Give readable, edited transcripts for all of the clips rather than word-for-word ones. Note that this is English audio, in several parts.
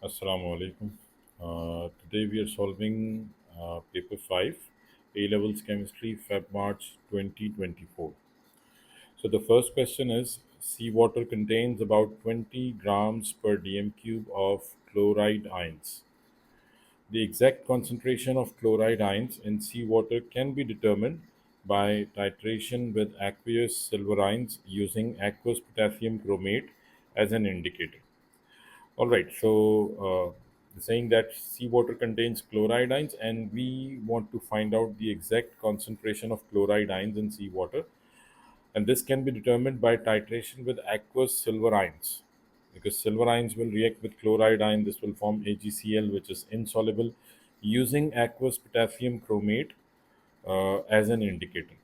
Assalamu alaikum. Today we are solving paper 5, A levels chemistry, Feb March 2024. So the first question is seawater contains about 20 grams per dm cube of chloride ions. The exact concentration of chloride ions in seawater can be determined by titration with aqueous silver ions using aqueous potassium chromate as an indicator. All right, so saying that seawater contains chloride ions, and we want to find out the exact concentration of chloride ions in seawater, and this can be determined by titration with aqueous silver ions. Because silver ions will react with chloride ion, this will form AgCl, which is insoluble, using aqueous potassium chromate as an indicator.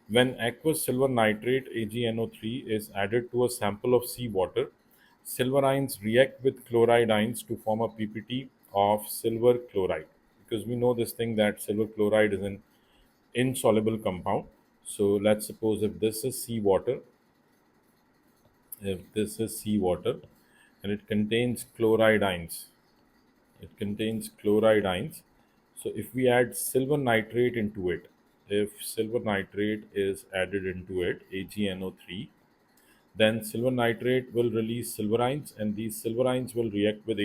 When aqueous silver nitrate AgNO3 is added to a sample of seawater, silver ions react with chloride ions to form a PPT of silver chloride. Because we know this thing that silver chloride is an insoluble compound. So let's suppose if this is seawater and it contains chloride ions, it contains chloride ions. So if we add silver nitrate into it, if silver nitrate is added into it, AgNO3, then silver nitrate will release silver ions, and these silver ions will react with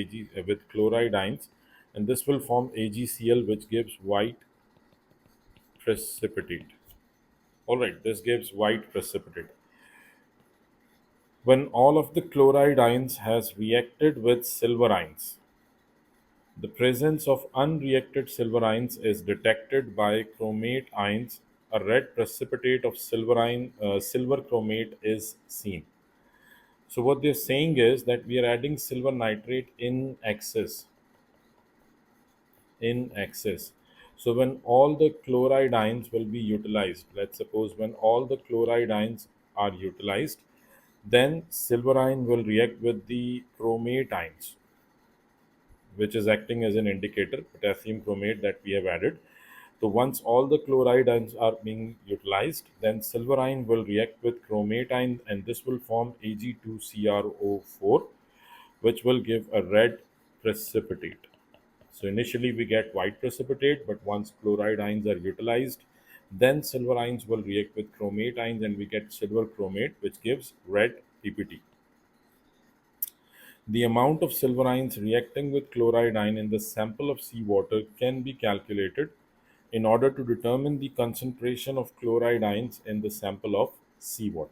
with chloride ions, and this will form AgCl, which gives white precipitate. All right, this gives white precipitate. When all of the chloride ions has reacted with silver ions, the presence of unreacted silver ions is detected by chromate ions. A red precipitate of silver chromate is seen. So what they're saying is that we are adding silver nitrate in excess. So when all the chloride ions will be utilized, let's suppose when all the chloride ions are utilized, then silver ion will react with the chromate ions, which is acting as an indicator, potassium chromate that we have added. So once all the chloride ions are being utilized, then silver ion will react with chromate ion, and this will form Ag2CrO4, which will give a red precipitate. So initially we get white precipitate, but once chloride ions are utilized, then silver ions will react with chromate ions and we get silver chromate, which gives red PPT. The amount of silver ions reacting with chloride ion in the sample of seawater can be calculated in order to determine the concentration of chloride ions in the sample of seawater.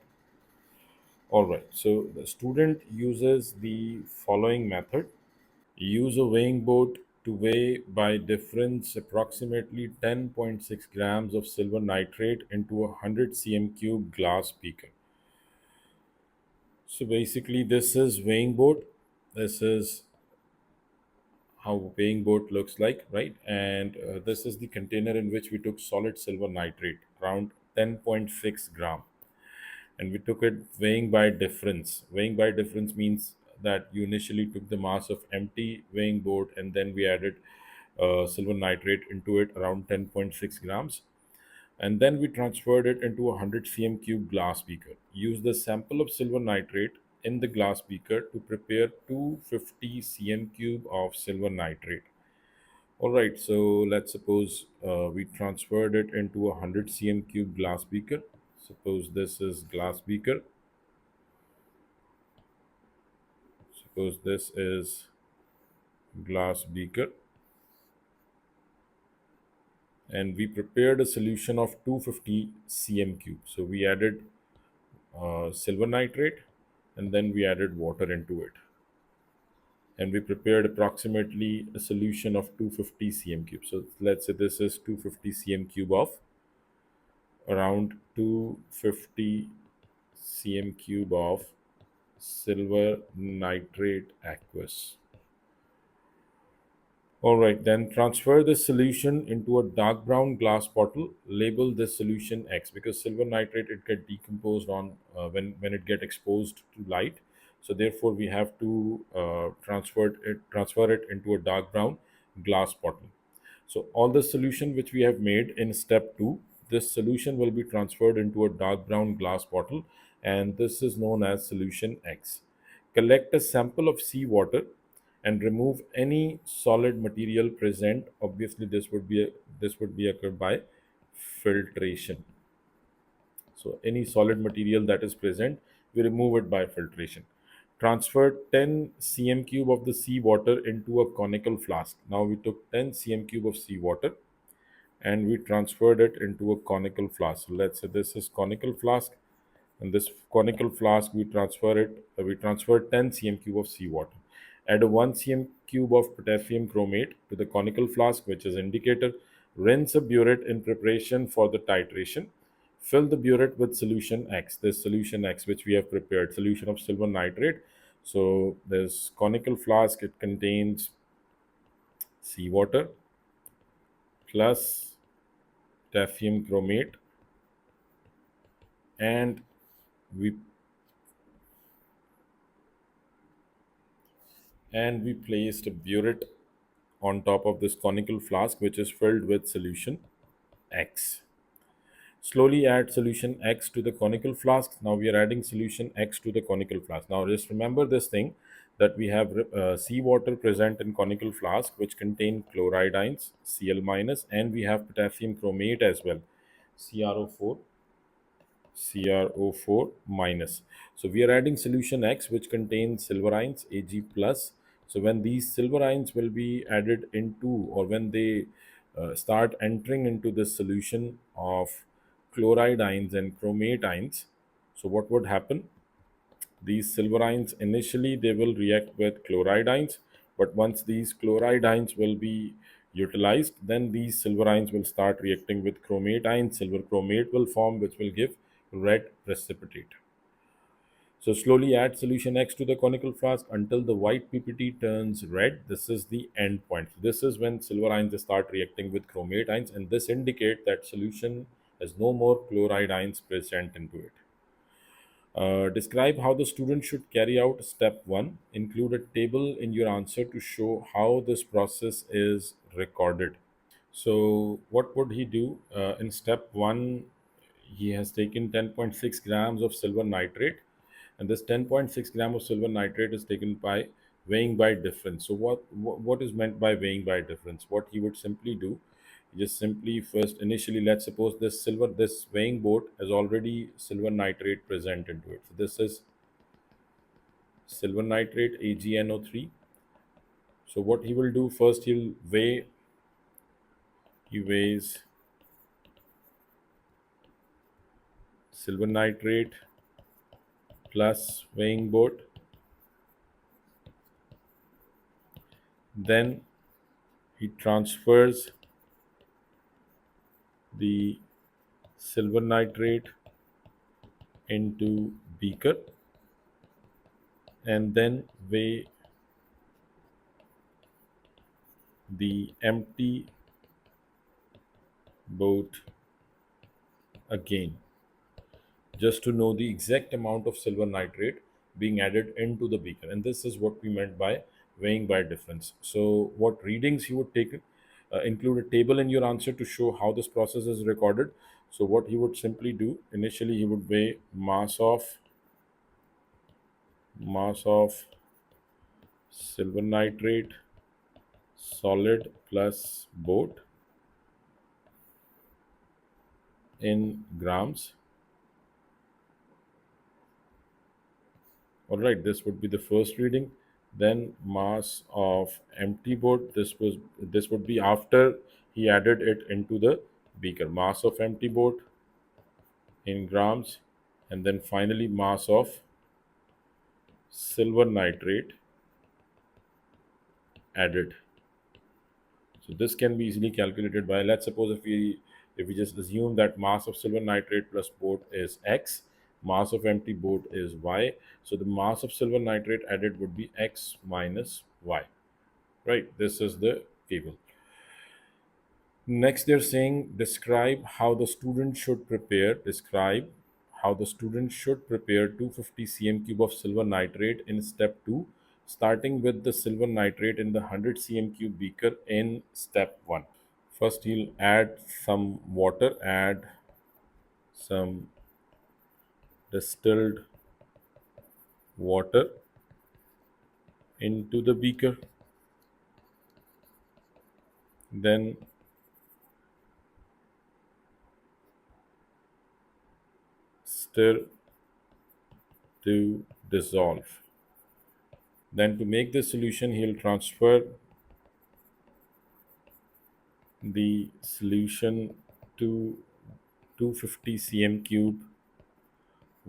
All right, so the student uses the following method. Use a weighing boat to weigh by difference approximately 10.6 grams of silver nitrate into a 100 cm cube glass beaker. So basically, this is weighing boat. This is how weighing boat looks like, right? And this is the container in which we took solid silver nitrate, around 10.6 gram, and we took it weighing by difference. Weighing by difference means that you initially took the mass of empty weighing board and then we added silver nitrate into it around 10.6 grams, and then we transferred it into a 100 cm cube glass beaker. Use the sample of silver nitrate in the glass beaker to prepare 250 cm cube of silver nitrate. All right, so let's suppose we transferred it into a 100 cm cube glass beaker. Suppose this is glass beaker. Suppose this is glass beaker, and we prepared a solution of 250 cm cube. So we added silver nitrate and then we added water into it, and we prepared approximately a solution of 250 cm cube. So let's say this is 250 cm cube of around 250 cm cube of silver nitrate aqueous. All right, then transfer the solution into a dark brown glass bottle. Label this solution X, because silver nitrate, it get decomposed on when it get exposed to light. So therefore, we have to transfer it into a dark brown glass bottle. So all the solution which we have made in step 2, this solution will be transferred into a dark brown glass bottle, and this is known as solution X. Collect a sample of seawater and remove any solid material present. Obviously, this would be occurred by filtration. So any solid material that is present, we remove it by filtration. Transfer 10 cm cube of the seawater into a conical flask. Now we took 10 cm cube of seawater and we transferred it into a conical flask. So let's say this is conical flask, and this conical flask we transfer 10 cm cube of seawater. Add a 1 cm cube of potassium chromate to the conical flask, which is indicator. Rinse a burette in preparation for the titration. Fill the burette with solution X. This solution X which we have prepared, solution of silver nitrate. So this conical flask, it contains seawater plus potassium chromate, and we we placed a burette on top of this conical flask which is filled with solution X. Slowly add solution X to the conical flask. Now we are adding solution X to the conical flask. Now just remember this thing, that we have seawater present in conical flask which contain chloride ions Cl minus, and we have potassium chromate as well, CrO4 CrO4 minus. So we are adding solution X which contains silver ions Ag plus. So when these silver ions will be added into, or when they start entering into this solution of chloride ions and chromate ions, so what would happen? These silver ions initially they will react with chloride ions, but once these chloride ions will be utilized, then these silver ions will start reacting with chromate ions. Silver chromate will form, which will give red precipitate. So slowly add solution X to the conical flask until the white PPT turns red. This is the end point. This is when silver ions start reacting with chromate ions, and this indicate that solution has no more chloride ions present into it. Describe how the student should carry out step 1. Include a table in your answer to show how this process is recorded. So, what would he do? In step 1, he has taken 10.6 grams of silver nitrate, and this 10.6 gram of silver nitrate is taken by weighing by difference. So, what is meant by weighing by difference? What he would simply do, just simply first initially, let's suppose this weighing boat has already silver nitrate present into it. So this is silver nitrate AgNO3. So what he will do first, he weighs silver nitrate plus weighing boat. Then he transfers the silver nitrate into beaker, and then weigh the empty boat again, just to know the exact amount of silver nitrate being added into the beaker. And this is what we meant by weighing by difference. So what readings you would take, include a table in your answer to show how this process is recorded. So what he would simply do, initially he would weigh mass of silver nitrate solid plus boat in grams. All right, this would be the first reading. Then mass of empty boat. This would be after he added it into the beaker. Mass of empty boat in grams, and then finally mass of silver nitrate added. So this can be easily calculated by, let's suppose if we just assume that mass of silver nitrate plus boat is X, mass of empty boat is Y. So the mass of silver nitrate added would be X minus Y. Right? This is the table. Next, they're saying describe how the student should prepare 250 cm cube of silver nitrate in step 2, starting with the silver nitrate in the 100 cm cube beaker in step 1. First, he'll add some water, add some distilled water into the beaker, then stir to dissolve. Then to make the solution, he'll transfer the solution to 250 cm cube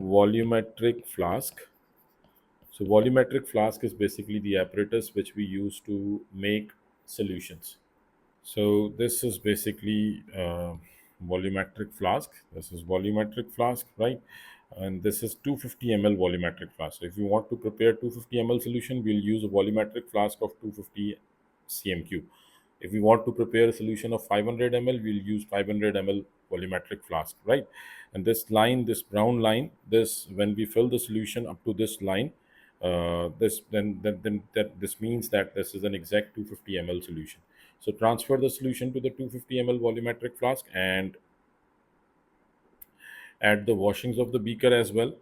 volumetric flask. So volumetric flask is basically the apparatus which we use to make solutions. So this is basically volumetric flask. This is volumetric flask, right? And this is 250 ml volumetric flask. So if you want to prepare 250 ml solution, we'll use a volumetric flask of 250 cm cube. If we want to prepare a solution of 500 ml, we'll use 500 ml volumetric flask, right? And this line, this brown line, this when we fill the solution up to this line, this then that this means that this is an exact 250 ml solution. So transfer the solution to the 250 ml volumetric flask and add the washings of the beaker as well.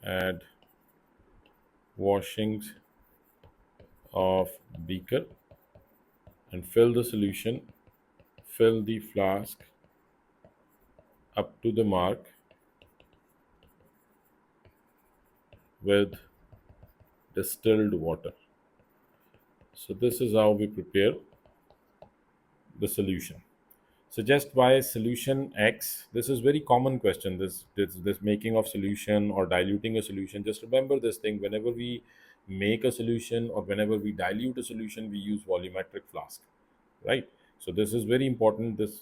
Add washings of beaker and fill the solution. Fill the flask up to the mark with distilled water. So this is how we prepare the solution. Suggest why solution X. This is very common question. This making of solution or diluting a solution. Just remember this thing. Whenever we make a solution or whenever we dilute a solution, we use volumetric flask, right? So this is very important. This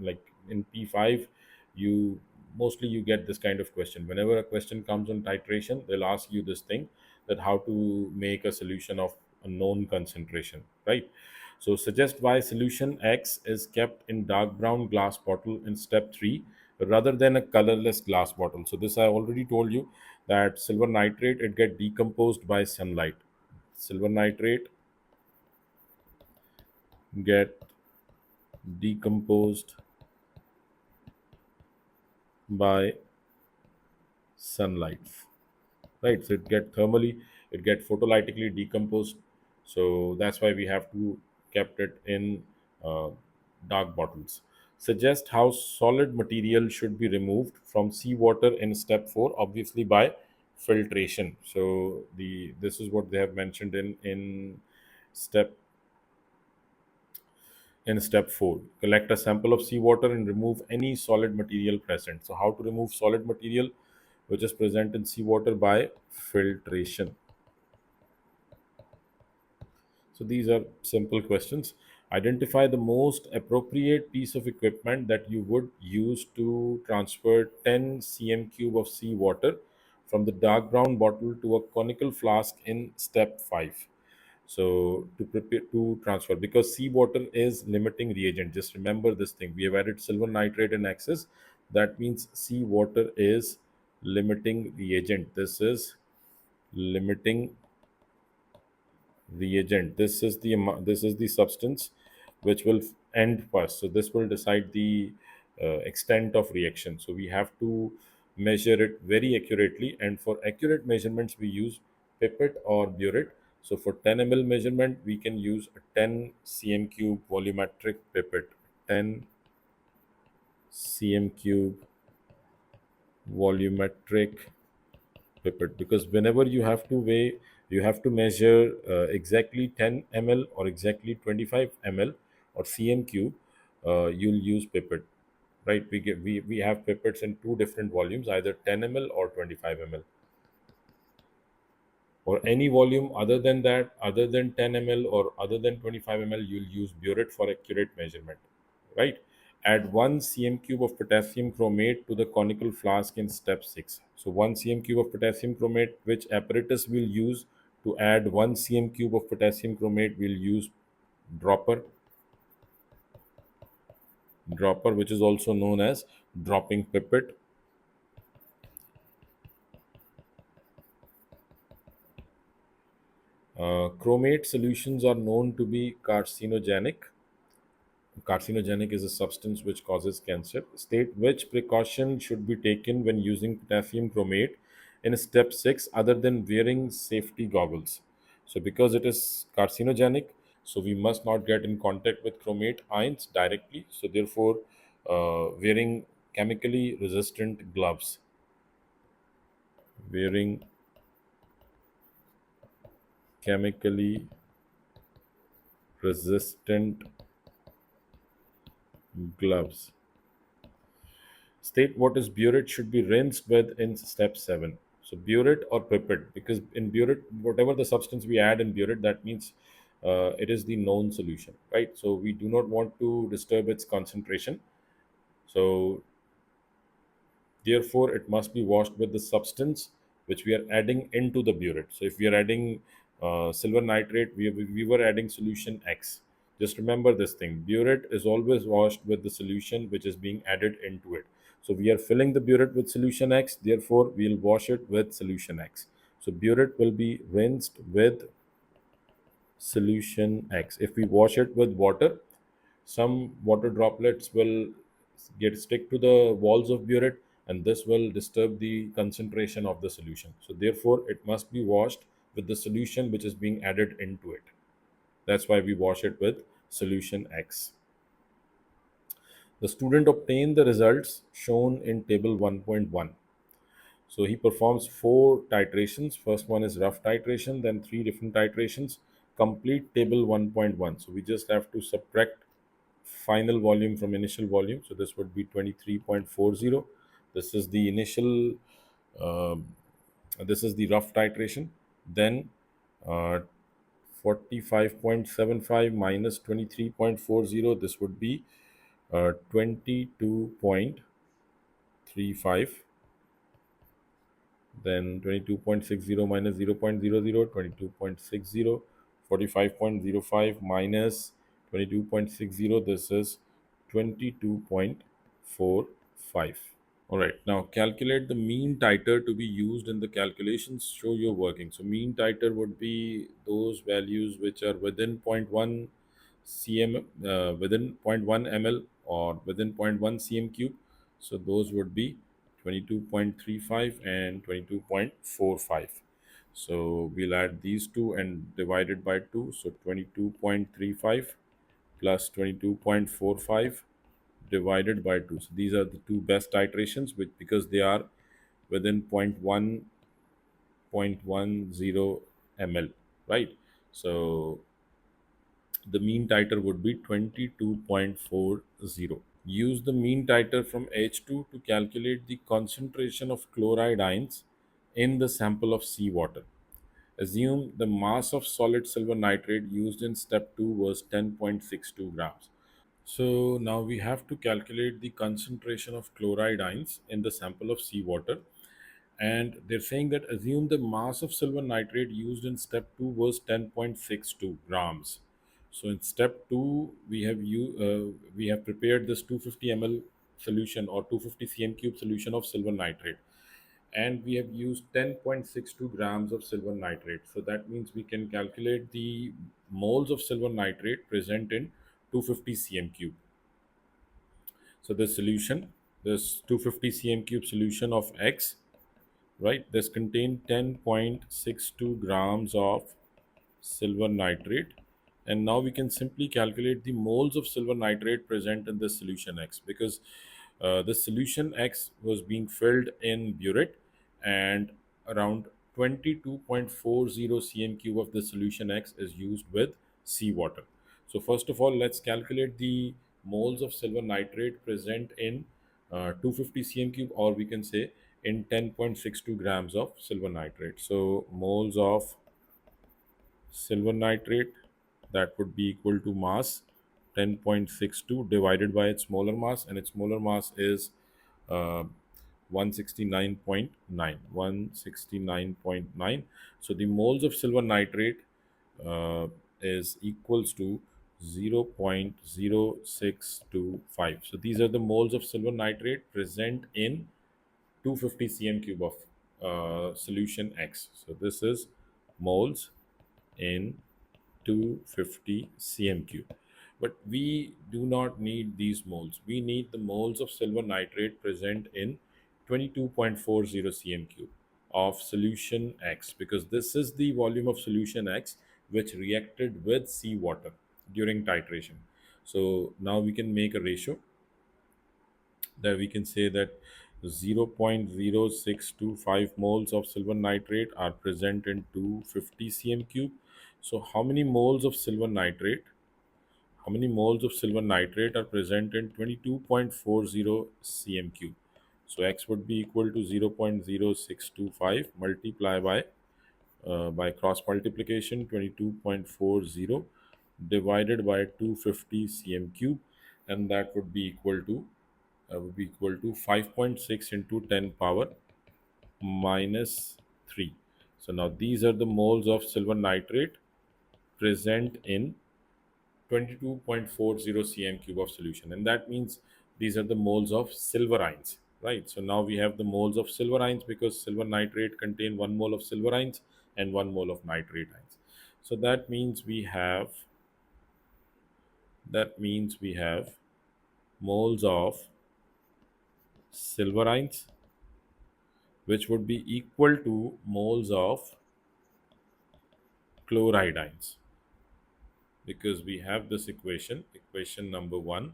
like in P5, you mostly you get this kind of question. Whenever a question comes on titration, they'll ask you this thing, that how to make a solution of a known concentration, right? So suggest why solution X is kept in dark brown glass bottle in step 3 rather than a colorless glass bottle. So this I already told you, that silver nitrate, it get decomposed by sunlight. Silver nitrate get decomposed by sunlight, right? So it get thermally, it get photolytically decomposed. So that's why we have to kept it in uh, dark bottles. Suggest how solid material should be removed from seawater in step 4, obviously by filtration. So the this is what they have mentioned step step 4. Collect a sample of seawater and remove any solid material present. So how to remove solid material which is present in seawater? By filtration. So these are simple questions. Identify the most appropriate piece of equipment that you would use to transfer 10 cm cube of seawater from the dark brown bottle to a conical flask in step 5. So to prepare to transfer, because seawater is limiting reagent. Just remember this thing. We have added silver nitrate in excess. That means seawater is limiting reagent. This is limiting reagent. This is the substance which will end first. So this will decide the extent of reaction. So we have to measure it very accurately, and for accurate measurements we use pipette or burette. So for 10 ml measurement we can use a 10 cm cube volumetric pipette. 10 cm cube volumetric pipette, because whenever you have to weigh, you have to measure exactly 10 ml or exactly 25 ml or cm cube, you'll use pipette, right? We have pipettes in two different volumes, either 10 ml or 25 ml, or any volume other than that, other than 10 ml or other than 25 ml, you'll use burette for accurate measurement, right? Add 1 cm cube of potassium chromate to the conical flask in step 6. So 1 cm cube of potassium chromate, which apparatus will use to add 1 cm cube of potassium chromate? Will use dropper, which is also known as dropping pipette. Chromate solutions are known to be carcinogenic. Carcinogenic is a substance which causes cancer. State which precaution should be taken when using potassium chromate in step 6 other than wearing safety goggles. So because it is carcinogenic, so we must not get in contact with chromate ions directly. So therefore, wearing chemically resistant gloves, wearing chemically resistant gloves. State what is burette should be rinsed with in step 7. So burette or pipette, because in burette, whatever the substance we add in burette, that means it is the known solution, right? So we do not want to disturb its concentration. So therefore, it must be washed with the substance which we are adding into the burette. So if we are adding silver nitrate, we were adding solution X. Just remember this thing. Burette is always washed with the solution which is being added into it. So we are filling the burette with solution X. Therefore, we'll wash it with solution X. So burette will be rinsed with solution X. If we wash it with water, some water droplets will get stick to the walls of burette, and this will disturb the concentration of the solution. So therefore, it must be washed with the solution which is being added into it. That's why we wash it with solution X. The student obtained the results shown in table 1.1. So he performs 4 titrations. First one is rough titration, then 3 different titrations. Complete table 1.1. So we just have to subtract final volume from initial volume. So this would be 23.40. This is the initial, um, this is the rough titration. Then uh, 45.75 minus 23.40, this would be 22.35. Then 22.60 minus 0.00, 22.60, 45.05 minus 22.60, this is 22.45. All right, now calculate the mean titer to be used in the calculations. Show your working. So mean titer would be those values which are within zero point 0.1 cm, within zero point 0.1 ml or within zero point 0.1 cm cube. So those would be 22.35 and 22.45. So we'll add these two and divide it by 2. So 22.35 plus 22.45 divided by 2. So these are the two best titrations which, because they are within point one zero ml, right? So the mean titer would be 22.40. Use the mean titer from H2 to calculate the concentration of chloride ions in the sample of seawater. Assume the mass of solid silver nitrate used in step 2 was 10.62 grams. So now we have to calculate the concentration of chloride ions in the sample of seawater. And they're saying that assume the mass of silver nitrate used in step 2 was 10.62 grams. So in step 2, we have prepared this 250 ml solution or 250 cm cube solution of silver nitrate, and we have used 10.62 grams of silver nitrate. So that means we can calculate the moles of silver nitrate present in 250 cm cube. So the solution, this 250 cm cube solution of X, right, this contained 10.62 grams of silver nitrate. And now we can simply calculate the moles of silver nitrate present in this solution X, because the solution X was being filled in burette, and around 22.40 cm cube of the solution X is used with seawater. So first of all, let's calculate the moles of silver nitrate present in 250 cm cube, or we can say in 10.62 grams of silver nitrate. So moles of silver nitrate, that would be equal to mass 10.62 divided by its molar mass, and its molar mass is uh, 169.9. So the moles of silver nitrate uh, is equals to 0.0625. So these are the moles of silver nitrate present in 250 cm cube of solution X. So this is moles in 250 cm cube. But we do not need these moles. We need the moles of silver nitrate present in 22.40 cm cube. of solution X, because this is the volume of solution X which reacted with seawater during titration. So now we can make a ratio that we can say that 0.0625 moles of silver nitrate are present in 250 cm cube. So how many moles of silver nitrate are present in 22.40 cm cube? So X would be equal to 0.0625 multiply by cross multiplication 22.40 divided by 250 cm cube, and that would be equal to 5.6 into 10 power minus 3. So now these are the moles of silver nitrate present in 22.40 cm cube of solution, and that means these are the moles of silver ions, right? So now we have the moles of silver ions because silver nitrate contain 1 mole of silver ions and 1 mole of nitrate ions. So that means we have moles of silver ions which would be equal to moles of chloride ions, because we have this equation number 1,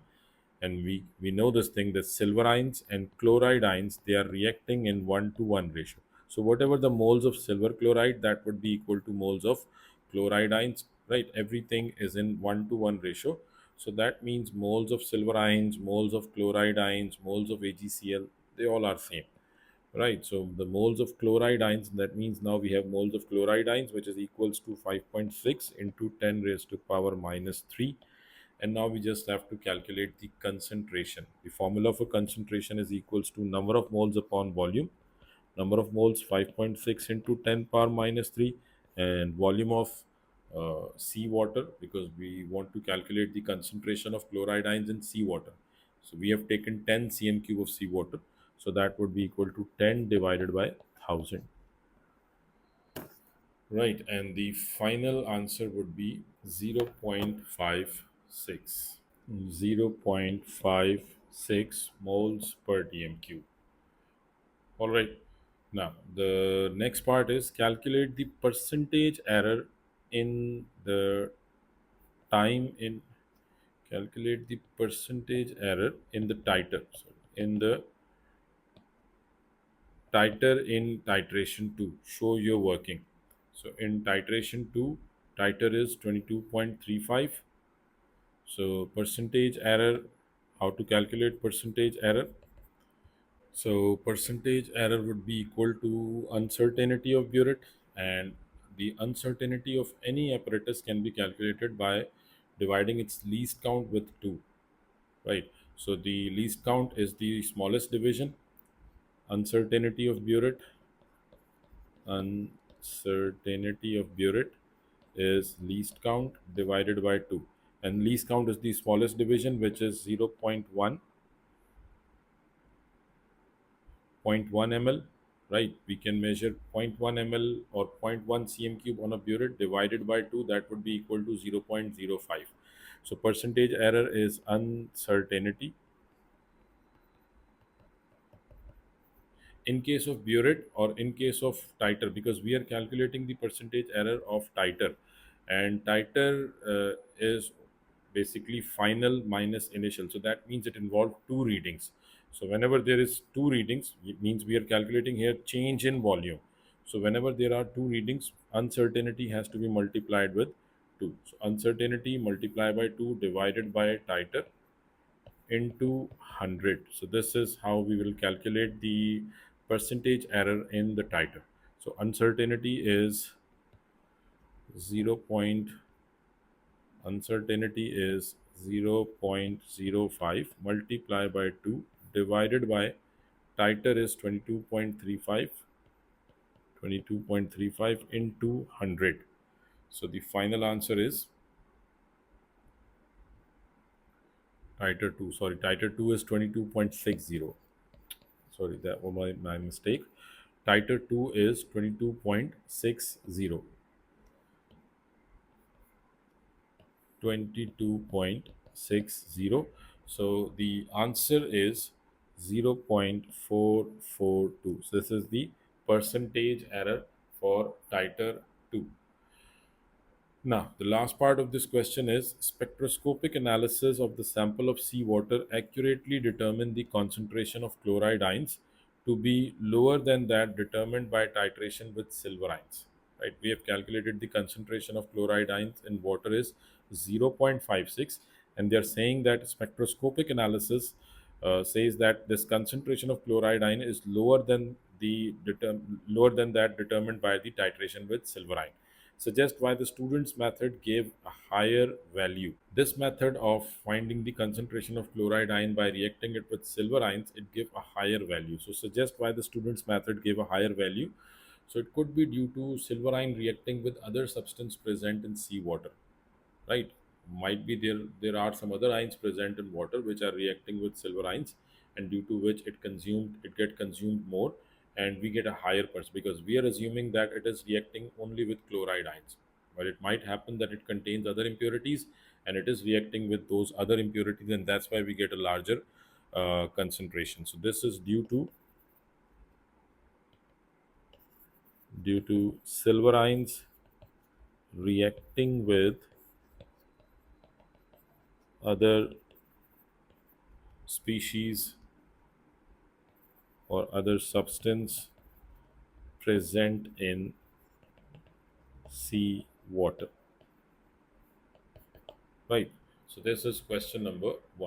and we know this thing that silver ions and chloride ions, they are reacting in 1 to 1 ratio. So whatever the moles of silver chloride, that would be equal to moles of chloride ions, right? Everything is in 1 to 1 ratio. So that means moles of silver ions, moles of chloride ions, moles of AgCl, they all are same. Right, so the moles of chloride ions, that means now we have moles of chloride ions, which is equals to 5.6 into 10 raised to power minus 3. And now we just have to calculate the concentration. The formula for concentration is equals to number of moles upon volume. Number of moles 5.6 into 10 power minus 3, and volume of seawater, because we want to calculate the concentration of chloride ions in seawater. So we have taken 10 cm cube of seawater. So that would be equal to 10 divided by 1000. Right, and the final answer would be 0.56. 0.56 moles per dm cube. All right. Now, the next part is calculate the percentage error in the time in calculate the percentage error in the titer. Sorry, in the titer in titration 2. Show your working. So in titration 2, titer is 22.35. So percentage error, how to calculate percentage error? So percentage error would be equal to uncertainty of burette, and the uncertainty of any apparatus can be calculated by dividing its least count with 2, right? So the least count is the smallest division. Uncertainty of burette is least count divided by 2, and least count is the smallest division, which is 0.1 zero point 0.1 ml, right? We can measure zero point 0.1 ml or zero point 0.1 cm cube on a burette divided by 2, that would be equal to 0.05. So percentage error is uncertainty. In case of burette or in case of titer, because we are calculating the percentage error of titer, and titer is basically final minus initial, so that means it involved two readings. So whenever there is two readings, it means we are calculating here change in volume. So whenever there are two readings, uncertainty has to be multiplied with 2. So uncertainty multiplied by 2 divided by titer into 100. So this is how we will calculate the percentage error in the titer. So zero point uncertainty is 0.05 multiplied by 2 divided by titer is 22.35 into 100. So the final answer is titer 2 is 22.60. Sorry, that was my mistake. Titer 2 is 22.60. 22.60. So the answer is 0.442. So this is the percentage error for titer 2. Now, the last part of this question is spectroscopic analysis of the sample of seawater accurately determine the concentration of chloride ions to be lower than that determined by titration with silver ions. Right? We have calculated the concentration of chloride ions in water is 0.56, and they are saying that spectroscopic analysis says that this concentration of chloride ion is lower than that determined by the titration with silver ion. Suggest why the student's method gave a higher value. This method of finding the concentration of chloride ion by reacting it with silver ions, it gave a higher value. So suggest why the student's method gave a higher value. So it could be due to silver ion reacting with other substance present in seawater, right? Might be there are some other ions present in water which are reacting with silver ions, and due to which it get consumed more, and we get a higher percent because we are assuming that it is reacting only with chloride ions, but it might happen that it contains other impurities and it is reacting with those other impurities, and that's why we get a larger concentration. So this is due to silver ions reacting with other species or other substance present in sea water, right? So this is question number 1.